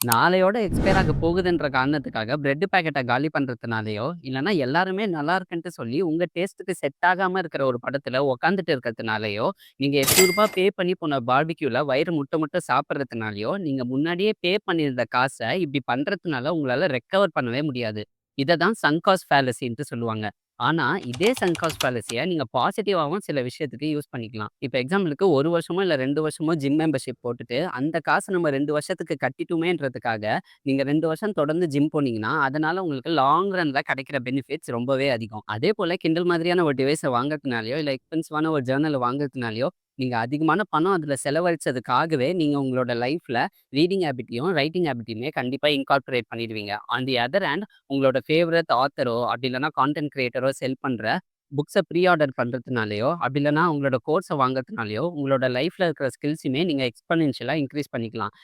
நாளையோட expire ஆக போகுதுன்ற காரணத்துக்காக bread பாக்கெட்ட காலி பண்றதுனாலயோ, இல்லன்னா எல்லாருமே நல்லா இருக்குன்ட்டு சொல்லி உங்க டேஸ்ட்டுக்கு செட் ஆகாம இருக்கிற ஒரு படத்துல உட்காந்துட்டு இருக்கிறதுனாலயோ, நீங்க ரூ. 800 பே பண்ணி போன பார்பிக்யூல வயிறு முட்ட முட்ட சாப்பிடுறதுனாலயோ, நீங்க முன்னாடியே பே பண்ணியிருந்த காச இப்படி பண்றதுனால உங்களால ரெக்கவர் பண்ணவே முடியாது. இத தான் சங்க் காஸ்ட் ஃபாலசின்ட்டு சொல்லுவாங்க. ஆனா, இதே சங்க் காஸ்ட் ஃபாலசிய நீங்க பாசிட்டிவாவும் சில விஷயத்துக்கு யூஸ் பண்ணிக்கலாம். இப்ப எக்ஸாம்பிளுக்கு 1 வருஷமோ இல்ல 2 வருஷமோ ஜிம் மெம்பர்ஷிப் போட்டுட்டு, அந்த காச நம்ம 2 வருஷத்துக்கு கட்டிட்டோமேன்றதுக்காக, நீங்க 2 வருஷம் தொடர்ந்து ஜிம் போனீங்கன்னா, அதனால உங்களுக்கு லாங் ரன்ல கிடைக்கிற பெனிஃபிட்ஸ் ரொம்பவே அதிகம். அதேபோல கிண்டல் மாதிரியான ஒரு டிவைஸ வாங்குறதுனாலயோ, இல்ல எக்ஸ்பென்சிவான ஒரு ஜர்னல வாங்குறதுனாலயோ, நீங்க அதிகமான பணம் அதுல செலவழிச்சதுக்காகவே, நீங்க உங்களோட லைஃப்ல ரீடிங் ஹேபிட்டையும், ரைட்டிங் ஹேபிட்டையுமே கண்டிப்பா இன்கார்ப்பரேட் பண்ணிடுவீங்க. ஆன் தி அதர் ஹேண்ட் உங்களோட ஃபேவரைட் ஆத்தரோ, அப்படி இல்லன்னா கான்டென்ட் கிரியேட்டரோ செல் பண்ற புக்ஸ ப்ரீ ஆர்டர் பண்றதுனாலயோ, அப்படி இல்லன்னா உங்களோட கோர்ஸ வாங்குறதுனாலயோ, உங்களோட லைஃப்ல இருக்கிற ஸ்கில்ஸுமே நீங்க எக்ஸ்போனென்ஷியலா இன்கிரீஸ் பண்ணிக்கலாம்.